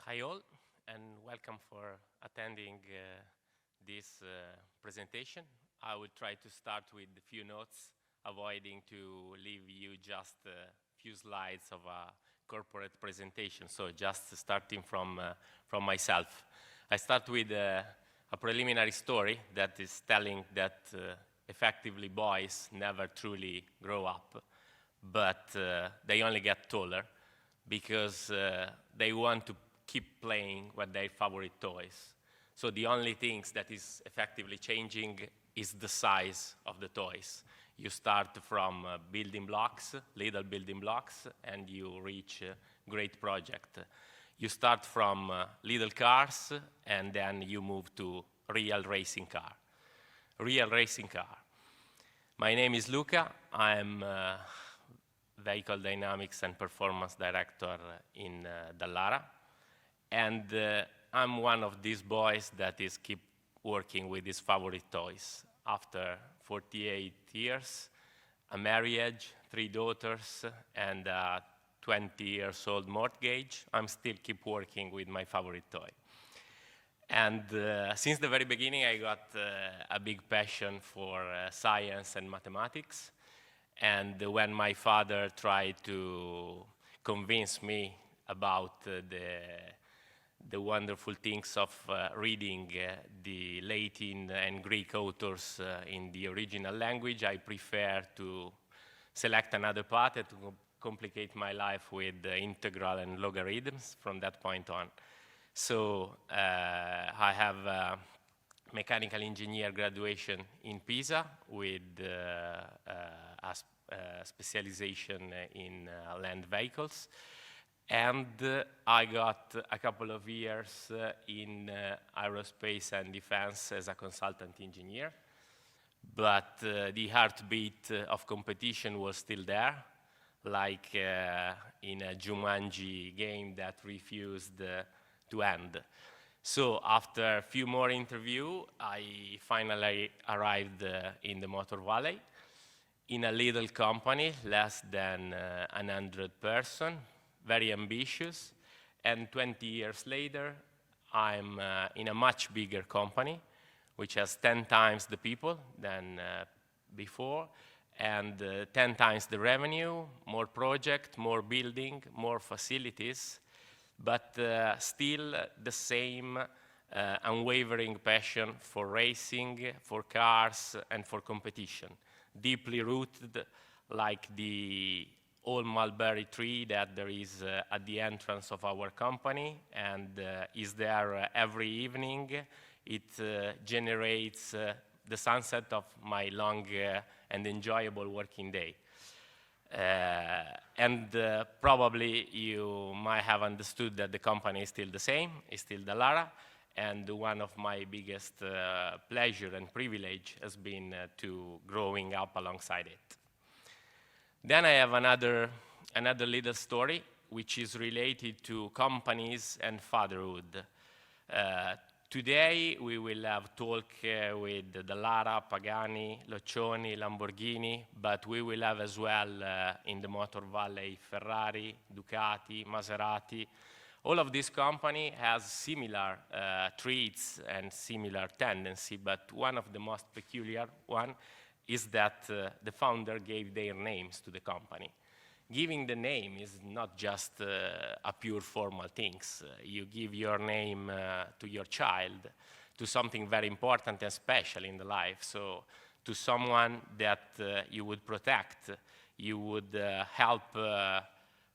Hi all, and welcome for attending this presentation. I will try to start with a few notes, avoiding to leave you just a few slides of a corporate presentation. So just starting from myself. I start with a preliminary story that is telling that effectively boys never truly grow up, but they only get taller because they want to keep playing with their favorite toys. So the only things that is effectively changing is the size of the toys. You start from building blocks, little building blocks, and you reach a great project. You start from little cars, and then you move to real racing car. Real racing car. My name is Luca. I'm Vehicle Dynamics and Performance Director in Dallara. And I'm one of these boys that is keep working with his favorite toys. After 48 years, a marriage, 3 daughters, and a 20 years old mortgage, I'm still keep working with my favorite toy. And since the very beginning, I got a big passion for science and mathematics. And when my father tried to convince me about the wonderful things of reading the Latin and Greek authors in the original language, I prefer to select another path and to complicate my life with integral and logarithms from that point on. So I have a mechanical engineer graduation in Pisa with a specialization in land vehicles. And I got a couple of years in aerospace and defense as a consultant engineer. But the heartbeat of competition was still there, like in a Jumanji game that refused to end. So after a few more interviews, I finally arrived in the Motor Valley in a little company, less than 100 persons. Very ambitious, and 20 years later, I'm in a much bigger company, which has 10 times the people than before, and 10 times the revenue, more project, more building, more facilities, but still the same unwavering passion for racing, for cars, and for competition, deeply rooted like the old mulberry tree that there is at the entrance of our company and is there every evening. It generates the sunset of my long and enjoyable working day. Probably you might have understood that the company is still the same, is still Dallara, and one of my biggest pleasure and privilege has been to growing up alongside it. Then I have another little story, which is related to companies and fatherhood. Today, we will have talk with Dallara, Pagani, Loccioni, Lamborghini, but we will have as well in the Motor Valley Ferrari, Ducati, Maserati. All of this company has similar traits and similar tendency, but one of the most peculiar one is that the founder gave their names to the company. Giving the name is not just a pure formal thing. You give your name to your child, to something very important and special in the life. So to someone that you would protect, you would help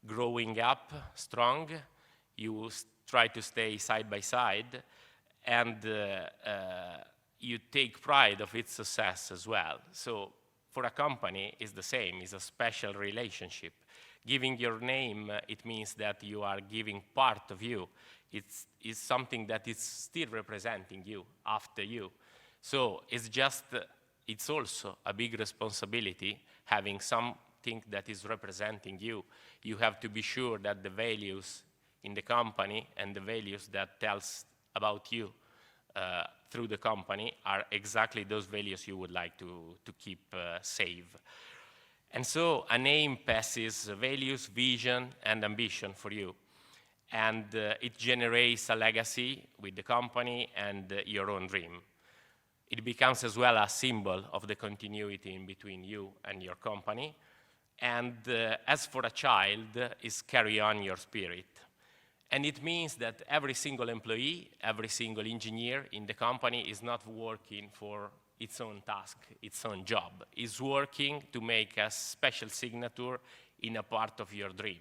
growing up strong, you try to stay side by side, and you take pride of its success as well. So for a company, it's the same, it's a special relationship. Giving your name, it means that you are giving part of you. It's something that is still representing you after you. So it's also a big responsibility having something that is representing you. You have to be sure that the values in the company and the values that tells about you through the company are exactly those values you would like to keep safe. And so a name passes values, vision, and ambition for you. and it generates a legacy with the company and your own dream. It becomes as well a symbol of the continuity in between you and your company. And as for a child, is carry on your spirit. And it means that every single employee, every single engineer in the company is not working for its own task, its own job. Is working to make a special signature in a part of your dream.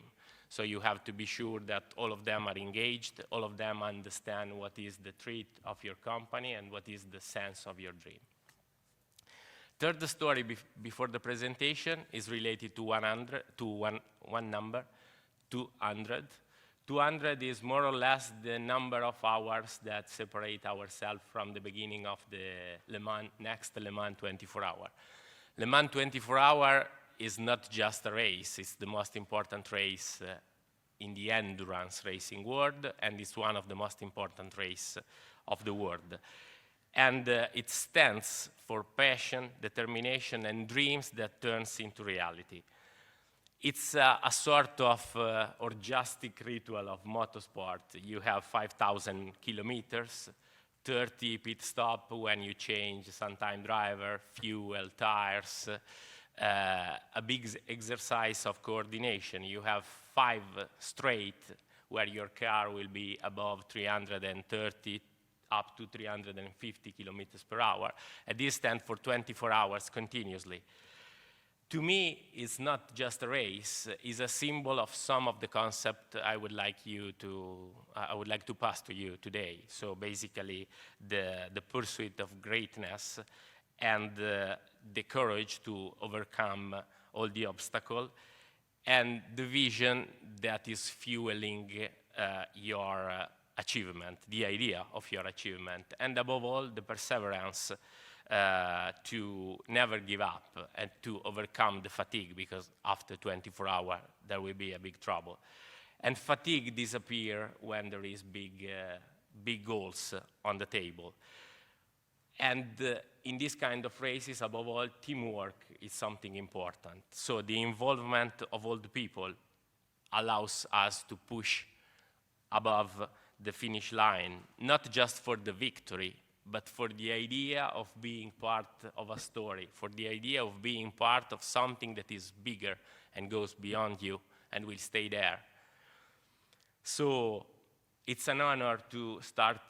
So you have to be sure that all of them are engaged, all of them understand what is the threat of your company and what is the sense of your dream. Third story before the presentation is related to one number, 200. 200 is more or less the number of hours that separate ourselves from the beginning of the next Le Mans 24 hour. Le Mans 24 hour is not just a race, it's the most important race in the endurance racing world, and it's one of the most important races of the world. And it stands for passion, determination, and dreams that turns into reality. It's a sort of orgiastic ritual of motorsport. You have 5,000 kilometers, 30 pit stop when you change sometime driver, fuel, tires, a big exercise of coordination. You have 5 straight where your car will be above 330 up to 350 kilometers per hour. And this stands for 24 hours continuously. To me, it's not just a race, it's a symbol of some of the concept I would like to pass to you today. So basically, the pursuit of greatness and the courage to overcome all the obstacles, and the vision that is fueling your achievement, the idea of your achievement, and above all, the perseverance to never give up and to overcome the fatigue, because after 24 hours, there will be a big trouble. And fatigue disappears when there is big goals on the table. And in this kind of races, above all, teamwork is something important. So the involvement of all the people allows us to push above the finish line, not just for the victory, but for the idea of being part of a story, for the idea of being part of something that is bigger and goes beyond you and will stay there. So it's an honor to start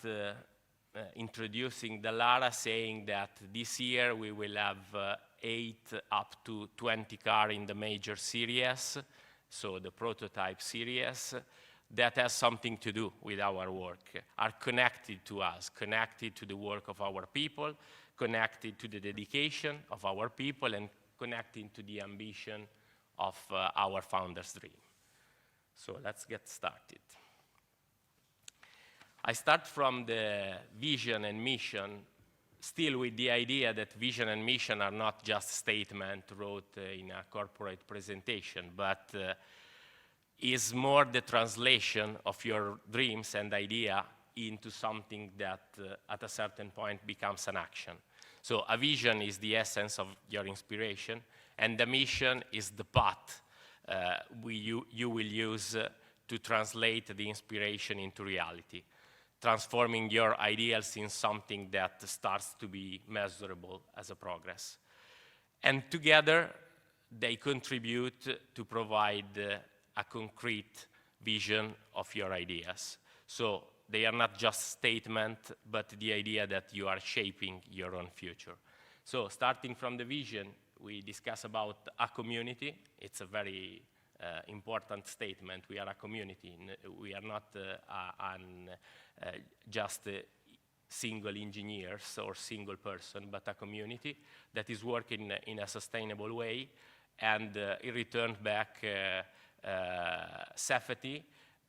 introducing Dallara, saying that this year we will have 8 up to 20 cars in the major series, so the prototype series, that has something to do with our work, are connected to us, connected to the work of our people, connected to the dedication of our people, and connecting to the ambition of our founder's dream. So let's get started. I start from the vision and mission, still with the idea that vision and mission are not just statements wrote in a corporate presentation, but is more the translation of your dreams and idea into something that at a certain point becomes an action. So a vision is the essence of your inspiration, and the mission is the path you will use to translate the inspiration into reality, transforming your ideals in something that starts to be measurable as a progress. And together, they contribute to provide a concrete vision of your ideas. So they are not just statements, but the idea that you are shaping your own future. So starting from the vision, we discuss about a community. It's a very important statement. We are a community. We are not just single engineers or single person, but a community that is working in a sustainable way, and it returns back safety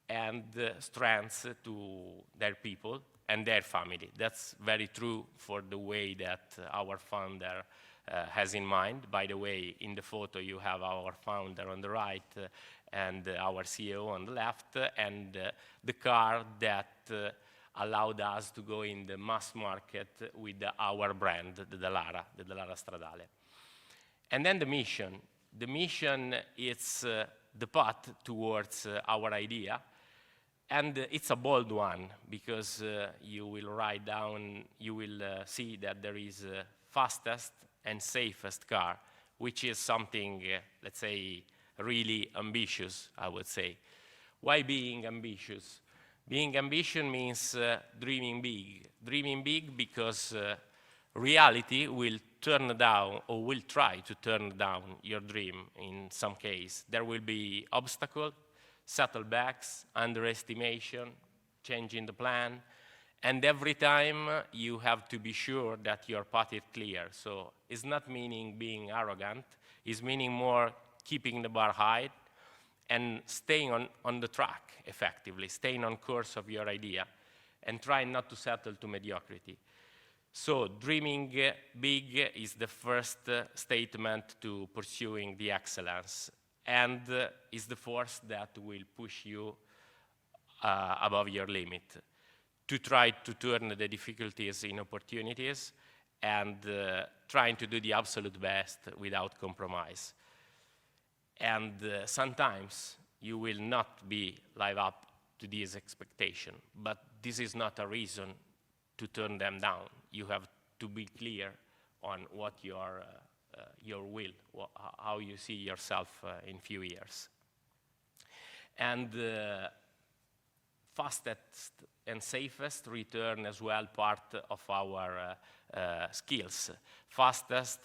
and strength to their people and their family. That's very true for the way that our founder has in mind. By the way, in the photo you have our founder on the right and our CEO on the left, and the car that allowed us to go in the mass market with our brand, the Dallara Stradale. And then the mission. The mission is the path towards our idea, And it's a bold one, because you will write down, you will see that there is a fastest and safest car, which is something, let's say, really ambitious, I would say. Why being ambitious? Being ambitious means dreaming big. Dreaming big because reality will turn down, or will try to turn down your dream in some case. There will be obstacles, setbacks, underestimation, changing the plan, and every time you have to be sure that your path is clear. So it's not meaning being arrogant, it's meaning more keeping the bar high and staying on the track effectively, staying on course of your idea and trying not to settle to mediocrity. So dreaming big is the first statement to pursuing the excellence, and is the force that will push you above your limit, to try to turn the difficulties in opportunities and trying to do the absolute best without compromise. And sometimes you will not be live up to this expectation, but this is not a reason to turn them down. You have to be clear on what your will, how you see yourself in few years. And fastest and safest return as well part of our skills. Fastest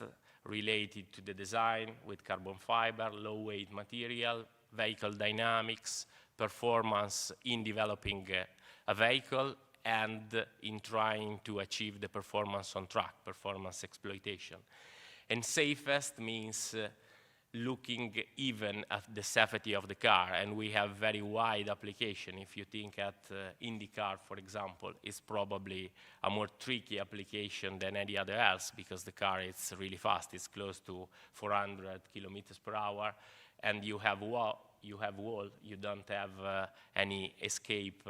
related to the design with carbon fiber, low weight material, vehicle dynamics, performance in developing a vehicle, and in trying to achieve the performance on track, performance exploitation. And safest means looking even at the safety of the car, and we have very wide application. If you think at IndyCar, for example, it's probably a more tricky application than any other else, because the car is really fast, it's close to 400 kilometers per hour, and you have wall, you don't have any escape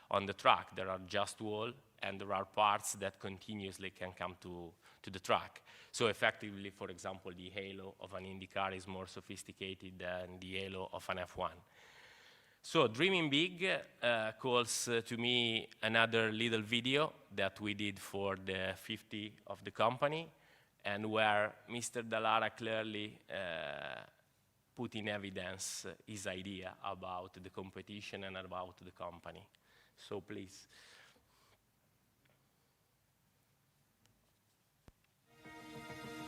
on the track. There are just wall, and there are parts that continuously can come to the track. So effectively, for example, the halo of an IndyCar is more sophisticated than the halo of an F1. So dreaming big calls to me another little video that we did for the 50 of the company, and where Mr. Dallara clearly put in evidence his idea about the competition and about the company. So please.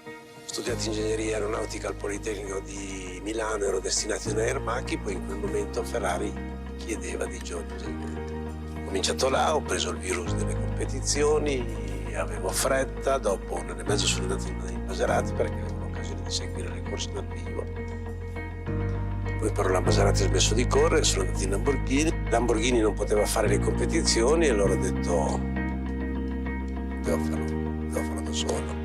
Ho studiato ingegneria aeronautica al Politecnico di Milano, ero destinato in Aermacchi, poi in quel momento Ferrari chiedeva di giovani ingegneri. Ho cominciato là, ho preso il virus delle competizioni, avevo fretta, dopo un anno e mezzo sono andato in Maserati perché avevo l'occasione di seguire le corse dal vivo. Poi però la Maserati ha smesso di correre, sono andato in Lamborghini. Lamborghini non poteva fare le competizioni e allora ho detto devo farlo da solo.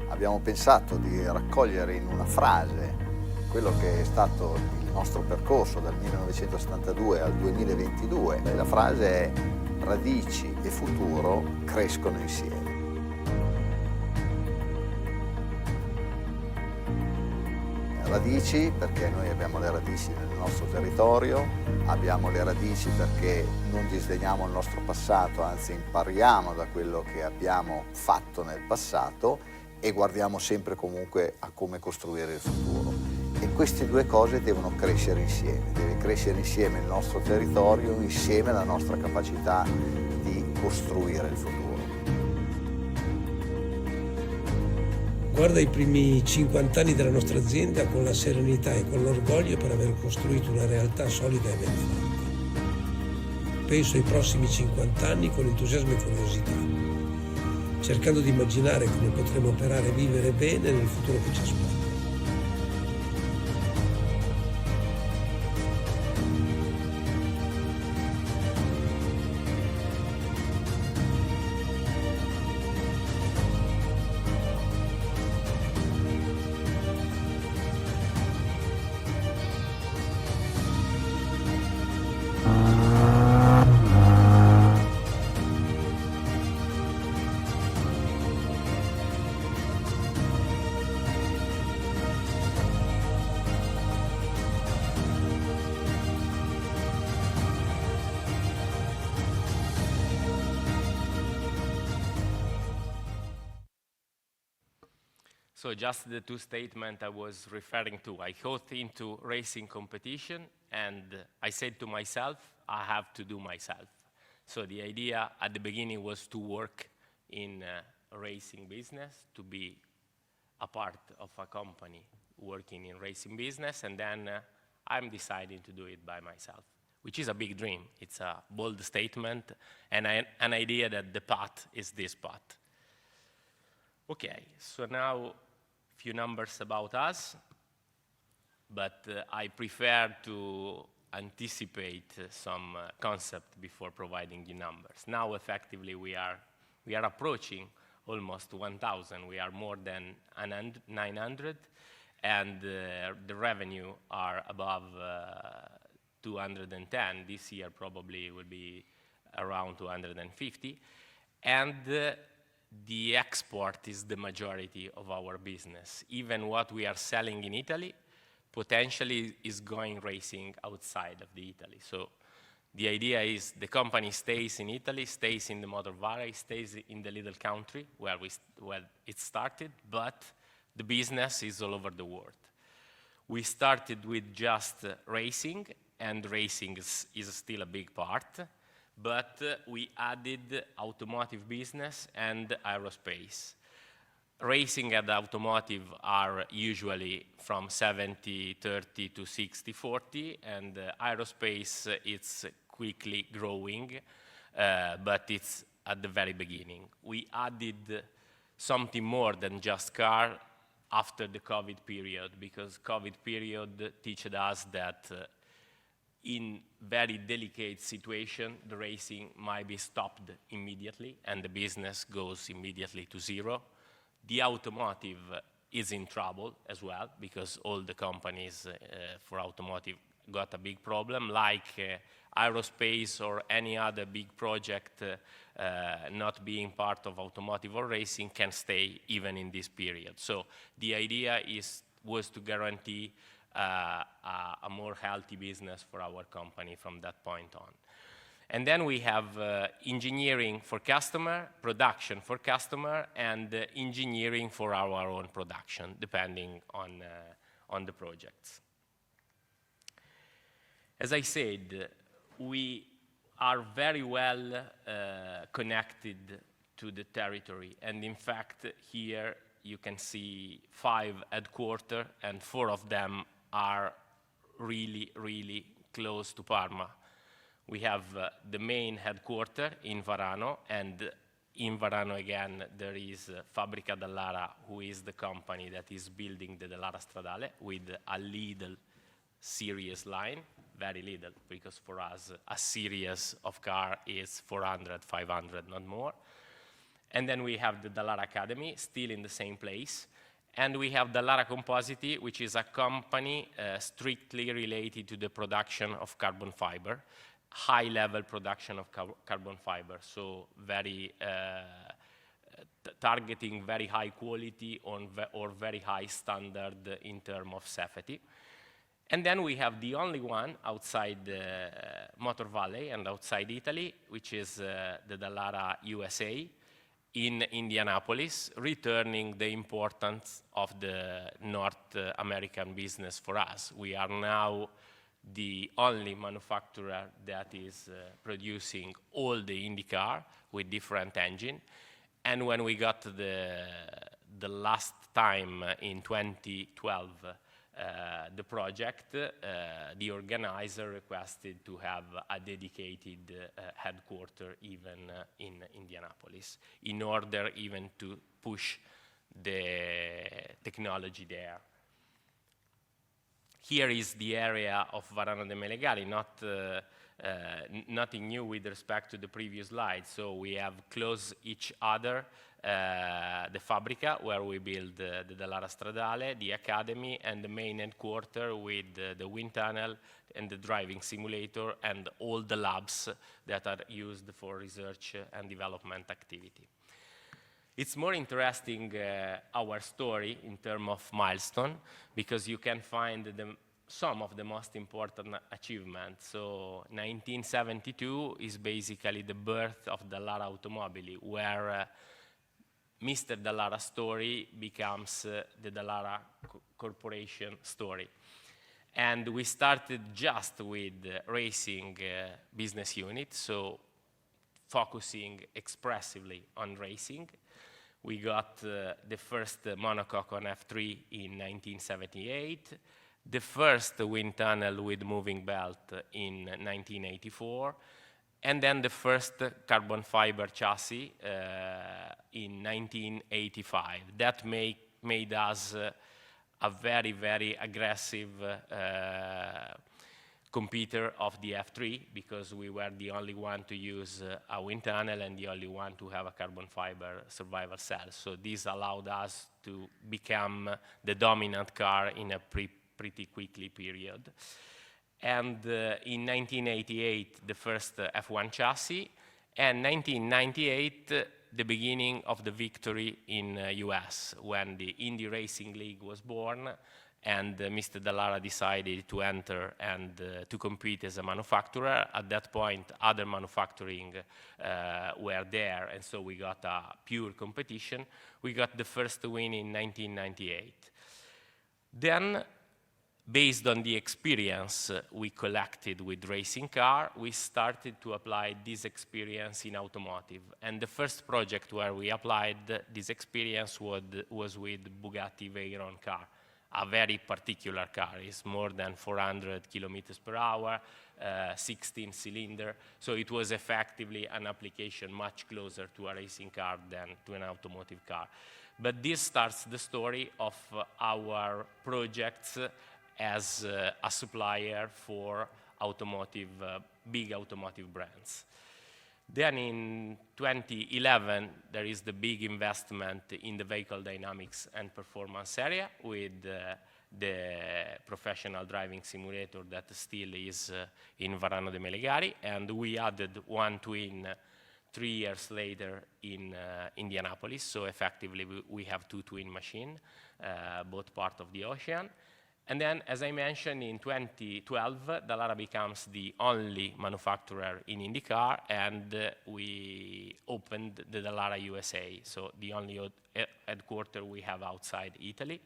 Abbiamo pensato di raccogliere in una frase quello che è stato il nostro percorso dal 1972 al 2022. La frase è: radici e futuro crescono insieme. Radici perché noi abbiamo le radici nel nostro territorio, abbiamo le radici perché non disdegniamo il nostro passato, anzi impariamo da quello che abbiamo fatto nel passato e guardiamo sempre comunque a come costruire il futuro. E queste due cose devono crescere insieme, deve crescere insieme il nostro territorio, insieme la nostra capacità di costruire il futuro. Guarda i primi 50 anni della nostra azienda con la serenità e con l'orgoglio per aver costruito una realtà solida e ben fatta. Penso ai prossimi 50 anni con entusiasmo e curiosità, cercando di immaginare come potremo operare e vivere bene nel futuro che ci aspetta. So just the two statements I was referring to. I got into racing competition, and I said to myself, I have to do myself. So the idea at the beginning was to work in a racing business, to be a part of a company working in racing business, and then I'm deciding to do it by myself, which is a big dream. It's a bold statement, and an idea that the path is this path. Okay, so now a few numbers about us, but I prefer to anticipate some concept before providing you numbers. Now, effectively, we are approaching almost 1,000. We are more than 900, and the revenue are above 210. This year probably will be around 250, and the export is the majority of our business. Even what we are selling in Italy potentially is going racing outside of the Italy. So the idea is the company stays in Italy, stays in the motor valley, stays in the little country where it started, but the business is all over the world. We started with just racing, and racing is still a big part, but we added automotive business and aerospace. Racing and automotive are usually from 70-30 to 60-40, and aerospace it's quickly growing, but it's at the very beginning. We added something more than just car after the COVID period, because COVID period taught us that in very delicate situation, the racing might be stopped immediately and the business goes immediately to zero. The automotive is in trouble as well, because all the companies for automotive got a big problem, like aerospace or any other big project not being part of automotive or racing can stay even in this period. So the idea was to guarantee a more healthy business for our company from that point on. And then we have engineering for customer, production for customer, and engineering for our own production, depending on the projects. As I said, we are very well connected to the territory, and in fact, here you can see 5 headquarters, and 4 of them are really, really close to Parma. We have the main headquarters in Varano, and in Varano again there is Fabbrica Dallara, who is the company that is building the Dallara Stradale with a little series line, very little, because for us a series of car is 400, 500, not more. And then we have the Dallara Academy, still in the same place. And we have Dallara Compositi, which is a company strictly related to the production of carbon fiber, high-level production of carbon fiber, so very targeting very high quality or very high standard in terms of safety. And then we have the only one outside Motor Valley and outside Italy, which is the Dallara USA, in Indianapolis, returning the importance of the North American business for us. We are now the only manufacturer that is producing all the Indy car with different engine. And when we got the last time in 2012 the project, the organizer requested to have a dedicated headquarter even in Indianapolis, in order even to push the technology there. Here is the area of Varano de' Melegali, nothing new with respect to the previous slide. So we have close each other, the Fabbrica, where we build the Dallara Stradale, the Academy, and the main headquarter with the wind tunnel and the driving simulator and all the labs that are used for research and development activity. It's more interesting, our story in terms of milestone, because you can find some of the most important achievements. So 1972 is basically the birth of Dallara Automobili, where Mr. Dallara story becomes the Dallara Corporation story. And we started just with racing business unit, so focusing expressively on racing. We got the first monocoque on F3 in 1978, the first wind tunnel with moving belt in 1984, and then the first carbon fiber chassis in 1985. That made us a very, very aggressive competitor of the F3, because we were the only one to use a wind tunnel and the only one to have a carbon fiber survival cell. So this allowed us to become the dominant car in a pretty quickly period. And in 1988, the first F1 chassis, and 1998, the beginning of the victory in US, when the Indy Racing League was born, and Mr. Dallara decided to enter and to compete as a manufacturer. At that point, other manufacturing were there, and so we got a pure competition. We got the first win in 1998. Then, based on the experience we collected with racing car, we started to apply this experience in automotive. And the first project where we applied this experience was with Bugatti Veyron car. A very particular car. It's more than 400 kilometers per hour, 16 cylinder. So it was effectively an application much closer to a racing car than to an automotive car. But this starts the story of our projects as a supplier for automotive, big automotive brands. Then in 2011, there is the big investment in the vehicle dynamics and performance area with the professional driving simulator that still is in Varano de Melegari, and we added one twin 3 years later in Indianapolis, so effectively we have two twin machines, both part of the ocean. And then, as I mentioned, in 2012, Dallara becomes the only manufacturer in IndyCar, and we opened the Dallara USA, so the only headquarters we have outside Italy.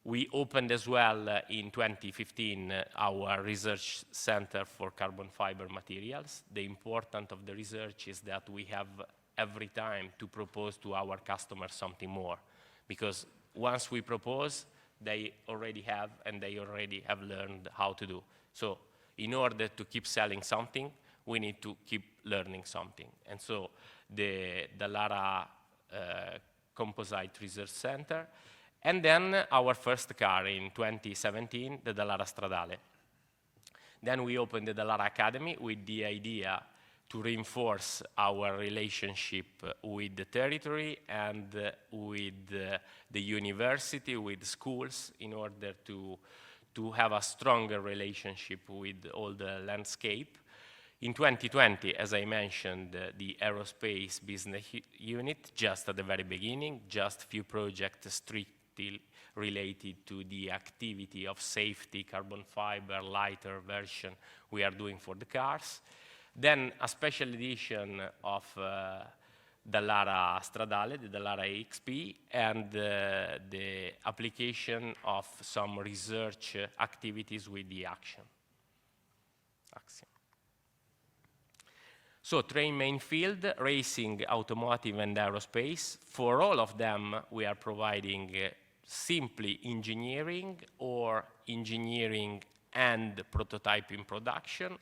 We opened as well in 2015 our research center for carbon fiber materials. The importance of the research is that we have every time to propose to our customers something more, because once we propose, they already have, and they already have learned how to do. So in order to keep selling something, we need to keep learning something. And so the Dallara Composite Research Center, and then our first car in 2017, the Dallara Stradale. Then we opened the Dallara Academy with the idea to reinforce our relationship with the territory and with the university, with schools, in order to have a stronger relationship with all the landscape. In 2020, as I mentioned, the aerospace business unit, just at the very beginning, just few projects strictly related to the activity of safety, carbon fiber, lighter version we are doing for the cars. Then a special edition of Dallara Stradale, the Dallara XP, and the application of some research activities with the Axiom. So train main field, racing, automotive, and aerospace. For all of them, we are providing simply engineering or engineering and prototyping production,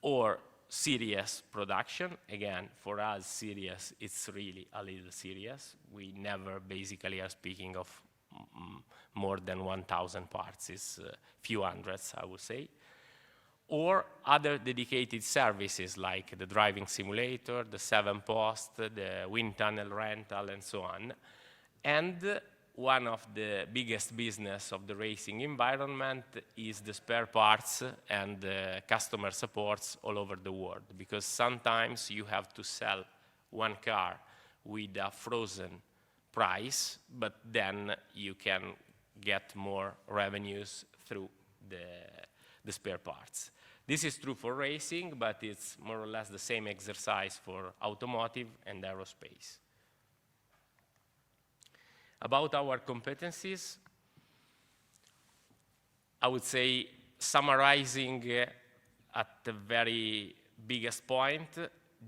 or serious production. Again, for us, serious, it's really a little serious. We never basically are speaking of more than 1,000 parts. It's a few hundreds, I would say. Or other dedicated services like the driving simulator, the 7-post, the wind tunnel rental, and so on. And one of the biggest business of the racing environment is the spare parts and customer supports all over the world, because sometimes you have to sell one car with a frozen price, but then you can get more revenues through the spare parts. This is true for racing, but it's more or less the same exercise for automotive and aerospace. About our competencies, I would say summarizing at the very biggest point,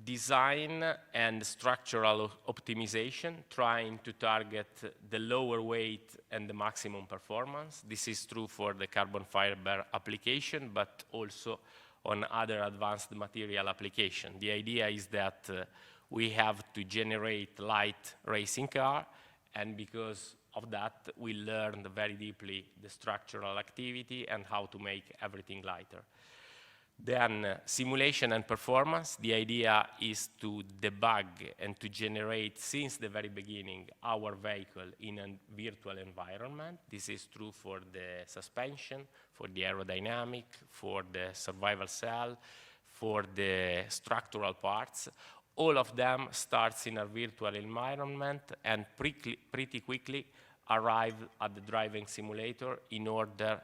design and structural optimization, trying to target the lower weight and the maximum performance. This is true for the carbon fiber application, but also on other advanced material application. The idea is that we have to generate light racing car, and because of that, we learned very deeply the structural activity and how to make everything lighter. Then simulation and performance. The idea is to debug and to generate since the very beginning our vehicle in a virtual environment. This is true for the suspension, for the aerodynamic, for the survival cell, for the structural parts. All of them starts in a virtual environment and pretty quickly arrive at the driving simulator in order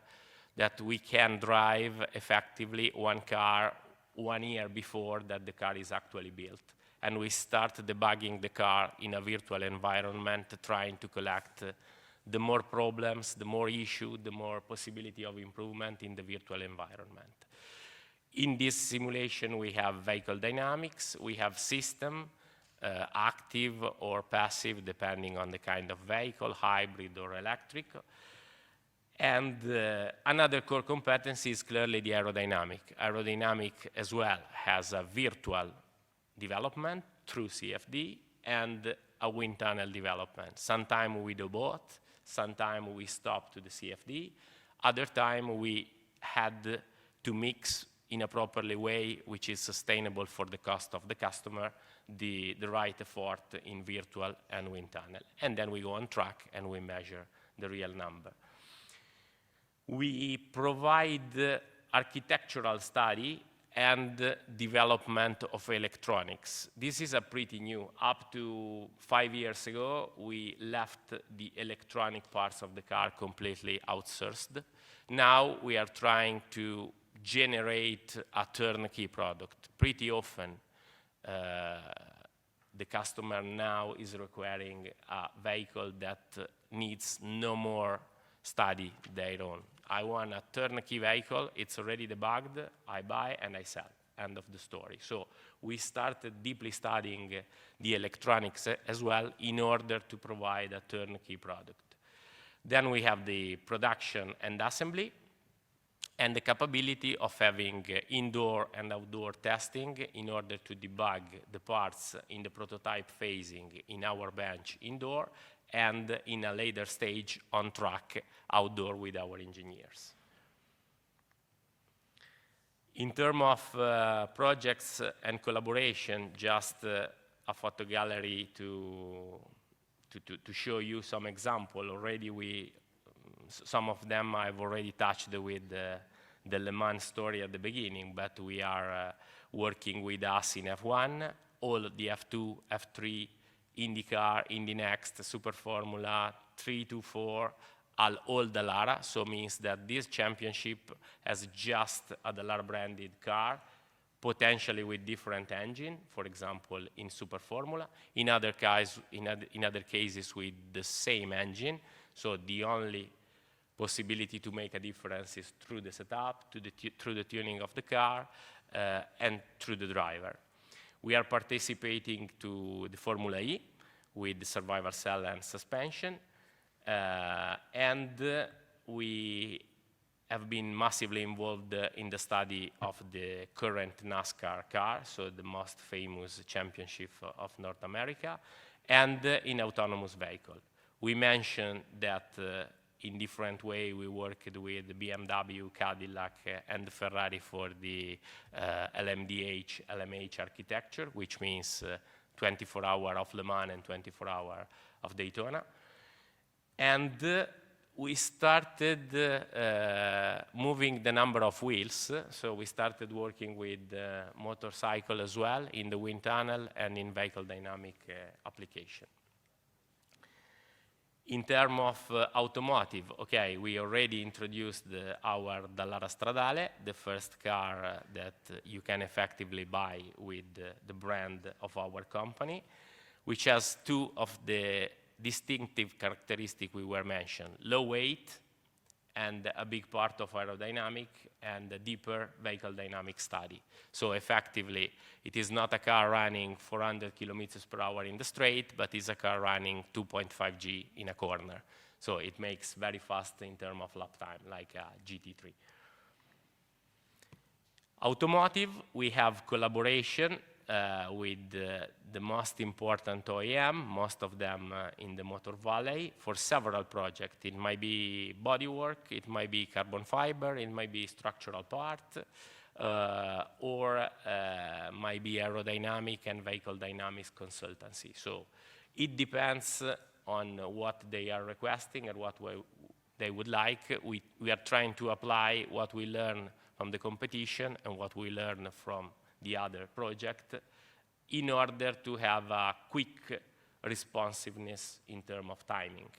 that we can drive effectively one car 1 year before that the car is actually built. And we start debugging the car in a virtual environment, trying to collect the more problems, the more issue, the more possibility of improvement in the virtual environment. In this simulation, we have vehicle dynamics, we have system, active or passive, depending on the kind of vehicle, hybrid or electric. And another core competency is clearly the aerodynamic. Aerodynamic as well has a virtual development through CFD and a wind tunnel development. Sometimes we do both, sometimes we stop to the CFD, other time we had to mix in a properly way, which is sustainable for the cost of the customer, the right effort in virtual and wind tunnel. And then we go on track and we measure the real number. We provide architectural study and development of electronics. This is a pretty new. Up to 5 years ago, we left the electronic parts of the car completely outsourced. Now we are trying to generate a turnkey product. Pretty often, the customer now is requiring a vehicle that needs no more study their own. I want a turnkey vehicle, it's already debugged, I buy and I sell, end of the story. So we started deeply studying the electronics as well in order to provide a turnkey product. Then we have the production and assembly, and the capability of having indoor and outdoor testing in order to debug the parts in the prototype phasing in our bench indoor, and in a later stage on track outdoor with our engineers. In terms of projects and collaboration, just a photo gallery to show you some example. Already some of them I've already touched with the Le Mans story at the beginning, but we are working with us in F1, all the F2, F3, IndyCar, Indy Next, Super Formula, 3 to 4, all Dallara, so means that this championship has just a Dallara branded car, potentially with different engine, for example, in Super Formula. In other cases with the same engine, so the only possibility to make a difference is through the setup, through the tuning of the car, and through the driver. We are participating to the Formula E with the survival cell and suspension, and we have been massively involved in the study of the current NASCAR car, so the most famous championship of North America, and in autonomous vehicle. We mentioned that in different way we worked with BMW, Cadillac, and Ferrari for the LMH architecture, which means 24 hours of Le Mans and 24 hours of Daytona. And we started moving the number of wheels, so we started working with motorcycle as well in the wind tunnel and in vehicle dynamic application. In terms of automotive, okay, we already introduced our Dallara Stradale, the first car that you can effectively buy with the brand of our company, which has two of the distinctive characteristic we were mentioned, low weight and a big part of aerodynamic and a deeper vehicle dynamic study. So effectively, it is not a car running 400 kilometers per hour in the straight, but it's a car running 2.5 G in a corner. So it makes very fast in terms of lap time, like a GT3. Automotive, we have collaboration with the most important OEM, most of them in the Motor Valley, for several projects. It might be bodywork, it might be carbon fiber, it might be structural part, or might be aerodynamic and vehicle dynamics consultancy. So it depends on what they are requesting and what they would like. We are trying to apply what we learn from the competition and what we learn from the other project in order to have a quick responsiveness in terms of timing.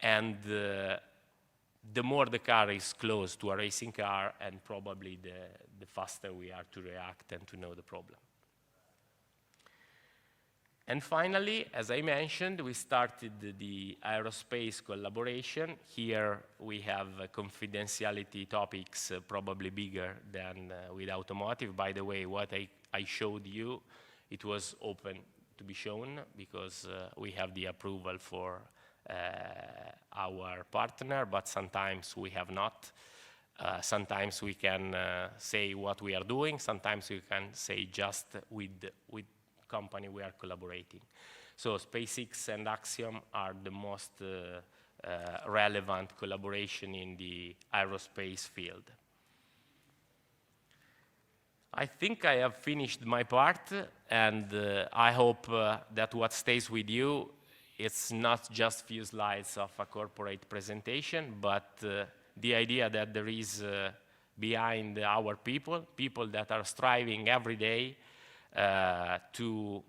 And the more the car is close to a racing car, and probably the faster we are to react and to know the problem. And finally, as I mentioned, we started the aerospace collaboration. Here we have confidentiality topics probably bigger than with automotive. By the way, what I showed you, it was open to be shown because we have the approval for our partner, but sometimes we have not. Sometimes we can say what we are doing. Sometimes we can say just with company we are collaborating. So SpaceX and Axiom are the most relevant collaboration in the aerospace field. I think I have finished my part, and I hope that what stays with you, it's not just few slides of a corporate presentation, but the idea that there is behind our people that are striving every day to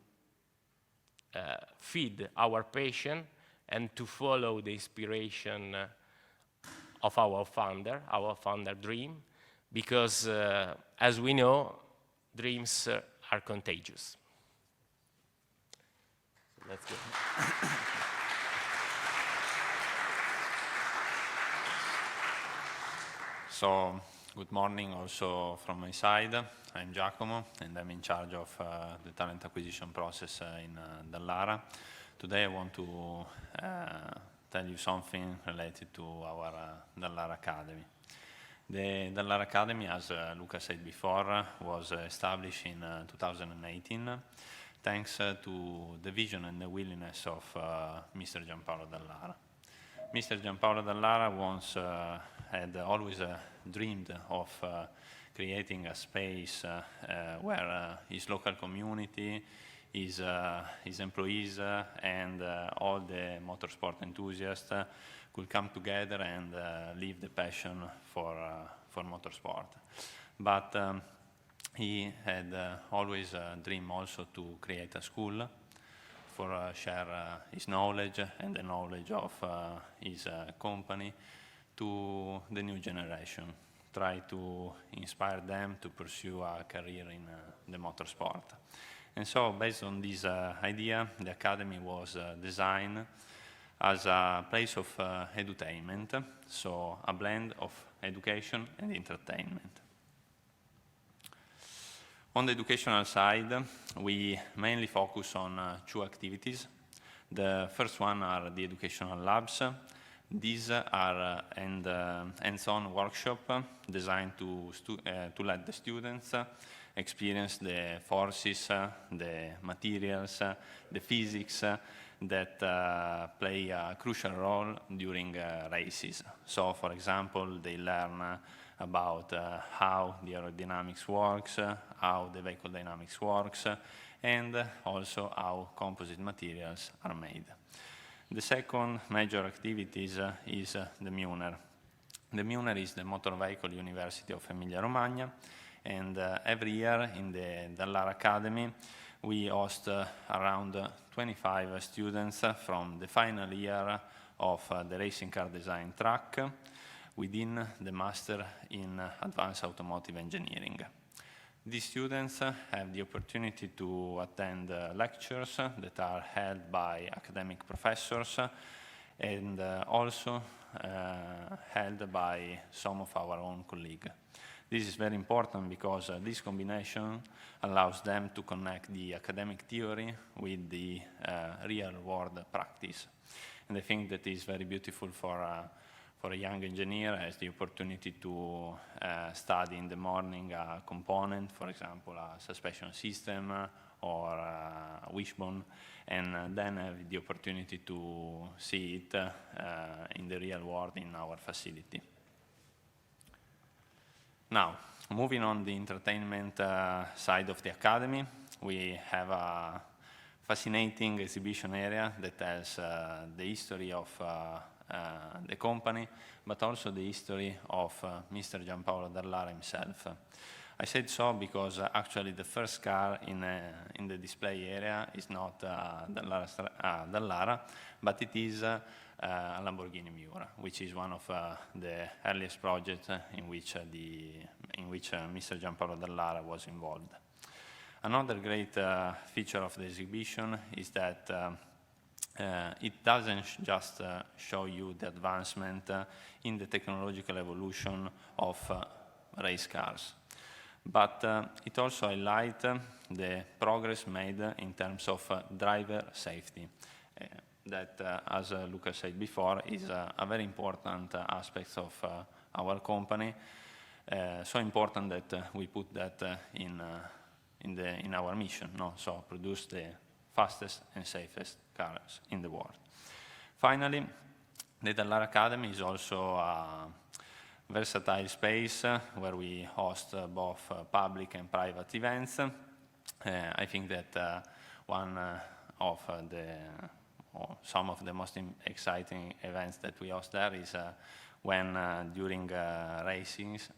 feed our passion and to follow the inspiration of our founder dream, because as we know, dreams are contagious. Let's go. So, good morning also from my side. I'm Giacomo, and I'm in charge of the talent acquisition process in Dallara. Today I want to tell you something related to our Dallara Academy. The Dallara Academy, as Luca said before, was established in 2018 thanks to the vision and the willingness of Mr. Giampaolo Dallara. Mr. Giampaolo Dallara once had always dreamed of creating a space where his local community, his employees, and all the motorsport enthusiasts could come together and live the passion for motorsport. But he had always a dream also to create a school for share his knowledge and the knowledge of his company to the new generation, try to inspire them to pursue a career in the motorsport. And so, based on this idea, the Academy was designed as a place of edutainment, so a blend of education and entertainment. On the educational side, we mainly focus on two activities. The first one are the educational labs. These are hands-on workshops designed to let the students experience the forces, the materials, the physics that play a crucial role during races. So, for example, they learn about how the aerodynamics works, how the vehicle dynamics works, and also how composite materials are made. The second major activity is the MUNER. The MUNER is the Motor Vehicle University of Emilia-Romagna, and every year in the Dallara Academy we host around 25 students from the final year of the racing car design track within the Master in Advanced Automotive Engineering. These students have the opportunity to attend lectures that are held by academic professors and also held by some of our own colleagues. This is very important because this combination allows them to connect the academic theory with the real-world practice. And I think that is very beautiful for a young engineer, has the opportunity to study in the morning a component, for example, a suspension system or a wishbone, and then have the opportunity to see it in the real world in our facility. Now, moving on the entertainment side of the academy, we have a fascinating exhibition area that has the history of the company, but also the history of Mr. Giampaolo Dallara himself. I said so because actually the first car in the display area is not Dallara, but it is a Lamborghini Miura, which is one of the earliest projects in which Mr. Giampaolo Dallara was involved. Another great feature of the exhibition is that it doesn't just show you the advancement in the technological evolution of race cars, but it also highlights the progress made in terms of driver safety. That, as Luca said before, is a very important aspect of our company, so important that we put that in our mission, no? So produce the fastest and safest cars in the world. Finally, the Dallara Academy is also a versatile space where we host both public and private events. I think that some of the most exciting events that we host there is when during races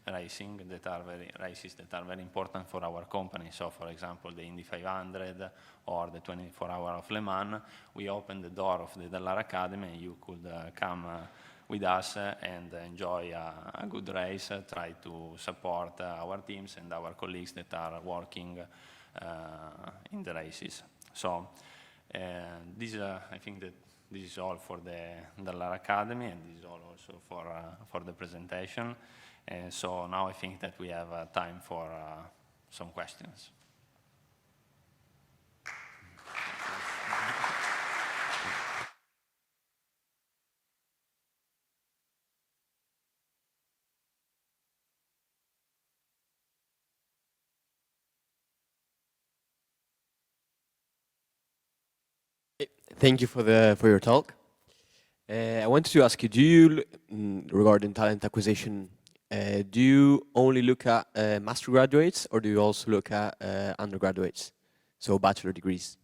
that are very important for our company. So, for example, the Indy 500 or the 24 Hour of Le Mans, we open the door of the Dallara Academy and you could come with us and enjoy a good race, try to support our teams and our colleagues that are working in the races. So I think that this is all for the Dallara Academy, and this is all also for the presentation. And so now I think that we have time for some questions. Thank you for your talk. I wanted to ask you, regarding talent acquisition, do you only look at master graduates, or do you also look at undergraduates, so bachelor degrees?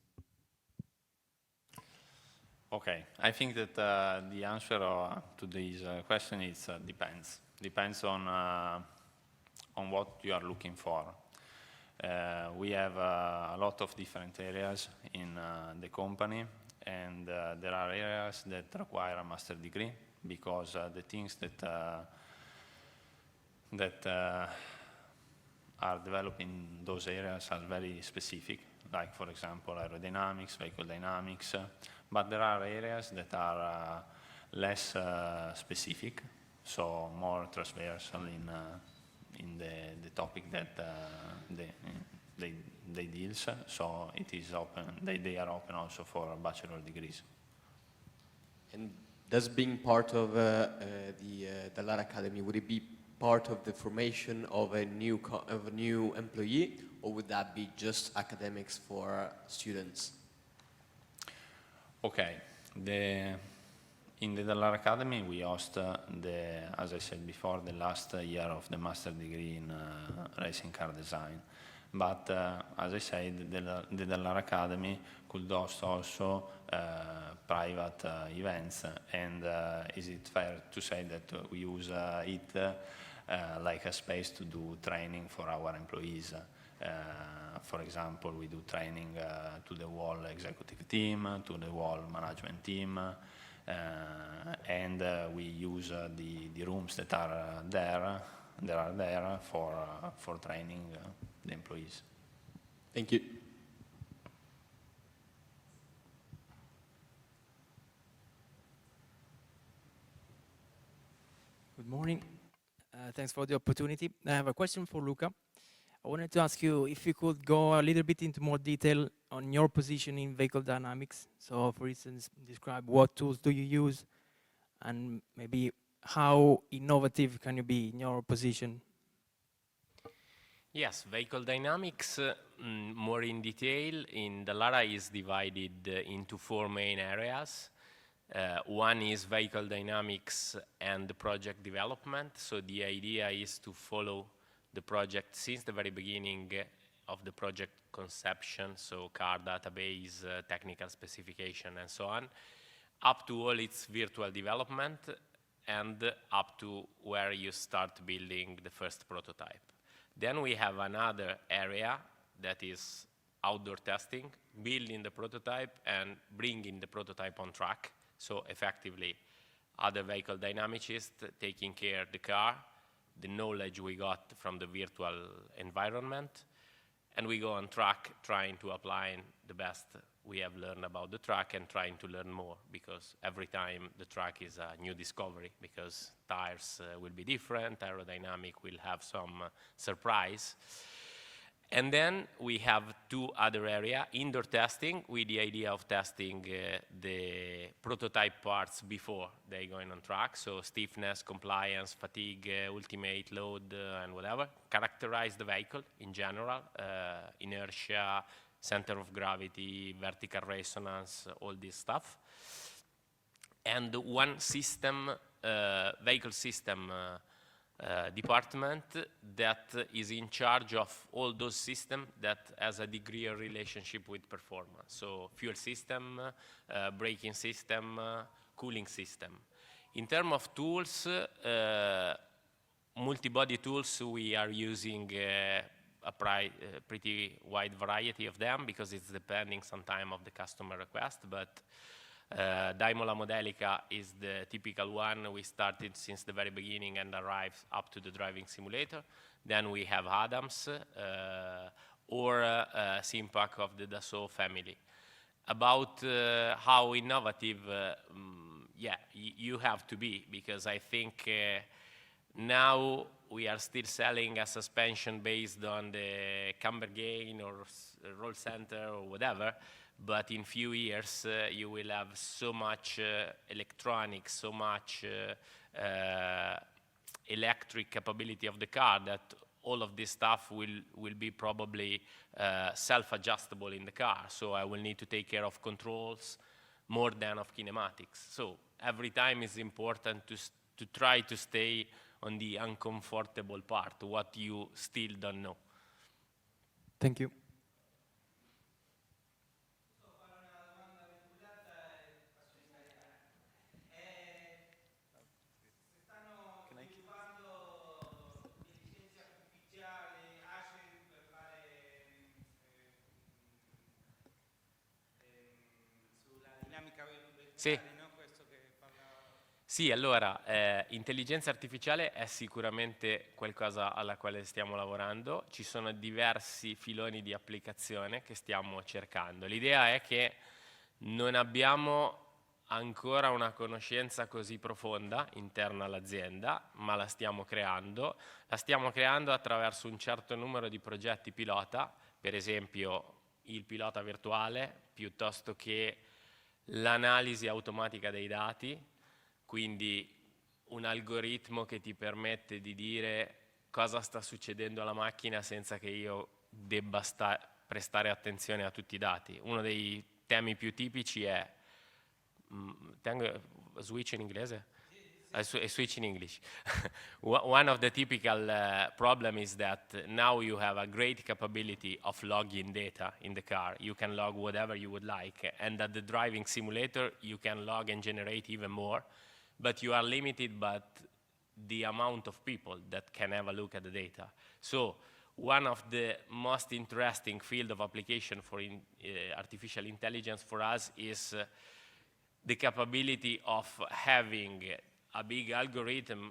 Okay, I think that the answer to this question is depends. Depends on what you are looking for. We have a lot of different areas in the company, and there are areas that require a master degree because the things that are developed in those areas are very specific, like, for example, aerodynamics, vehicle dynamics, but there are areas that are less specific, so more transversal in the topic that they deal, so it is open. They are open also for bachelor degrees. And does being part of the Dallara Academy, would it be part of the formation of a new employee, or would that be just academics for students? Okay, in the Dallara Academy we host as I said before, the last year of the master degree in racing car design. But as I said, the Dallara Academy could host also private events, and is it fair to say that we use it like a space to do training for our employees? For example, we do training to the whole executive team, to the whole management team, and we use the rooms that are there for training the employees. Thank you. Good morning. Thanks for the opportunity. I have a question for Luca. I wanted to ask you if you could go a little bit into more detail on your position in vehicle dynamics. So, for instance, describe what tools do you use, and maybe how innovative can you be in your position? Yes, vehicle dynamics, more in detail, in Dallara is divided into 4 main areas. One is vehicle dynamics and the project development. So the idea is to follow the project since the very beginning of the project conception, so car database, technical specification, and so on, up to all its virtual development and up to where you start building the first prototype. Then we have another area that is outdoor testing, building the prototype and bringing the prototype on track. So effectively, other vehicle dynamicists taking care of the car, the knowledge we got from the virtual environment, and we go on track trying to apply the best we have learned about the track and trying to learn more, because every time the track is a new discovery, because tires will be different, aerodynamic will have some surprise. And then we have 2 other areas, indoor testing, with the idea of testing the prototype parts before they going on track, so stiffness, compliance, fatigue, ultimate load, and whatever. Characterize the vehicle in general, inertia, center of gravity, vertical resonance, all this stuff. And one system, vehicle system department that is in charge of all those systems that has a degree of relationship with performance. So fuel system, braking system, cooling system. In terms of tools, multi-body tools, we are using a pretty wide variety of them because it's depending sometimes of the customer request, but Daimola Modelica is the typical one. We started since the very beginning and arrived up to the driving simulator. Then we have Adams or Simpac of the Dassault family. About how innovative, yeah, you have to be, because I think now we are still selling a suspension based on the camber gain or roll center or whatever. But in few years, you will have so much electronics, so much electric capability of the car that all of this stuff will be probably self-adjustable in the car. So I will need to take care of controls more than of kinematics. So every time is important to try to stay on the uncomfortable part, what you still don't know. Thank you. Sì. Sì, allora, intelligenza artificiale è sicuramente qualcosa alla quale stiamo lavorando. Ci sono diversi filoni di applicazione che stiamo cercando. L'idea è che non abbiamo ancora una conoscenza così profonda interna all'azienda, ma la stiamo creando. La stiamo creando attraverso un certo numero di progetti pilota, per esempio il pilota virtuale, piuttosto che l'analisi automatica dei dati, quindi un algoritmo che ti permette di dire cosa sta succedendo alla macchina senza che io debba prestare attenzione a tutti i dati. Uno dei temi più tipici è switch in inglese? Switch in English. One of the typical problem is that now you have a great capability of logging data in the car. You can log whatever you would like, and at the driving simulator you can log and generate even more, but you are limited by the amount of people that can have a look at the data. So one of the most interesting field of application for artificial intelligence for us is the capability of having a big algorithm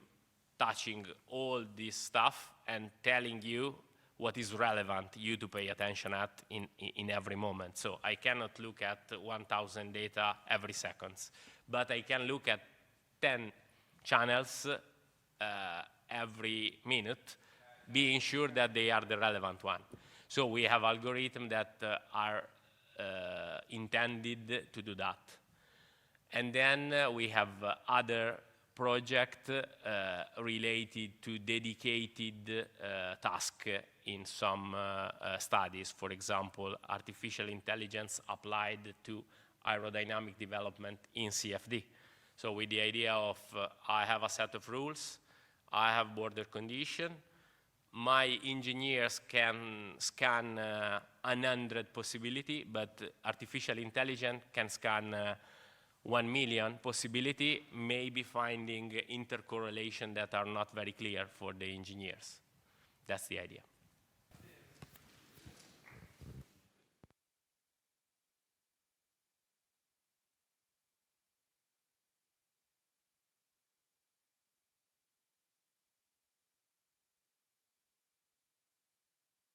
touching all this stuff and telling you what is relevant you to pay attention at in every moment. So I cannot look at 1,000 data every seconds, but I can look at 10 channels every minute, being sure that they are the relevant one. So we have algorithms that are intended to do that. And then we have other projects related to dedicated tasks in some studies. For example, artificial intelligence applied to aerodynamic development in CFD. So with the idea of I have a set of rules, I have border condition, my engineers can scan 100 possibility, but artificial intelligence can scan 1 million possibility, maybe finding intercorrelation that are not very clear for the engineers. That's the idea.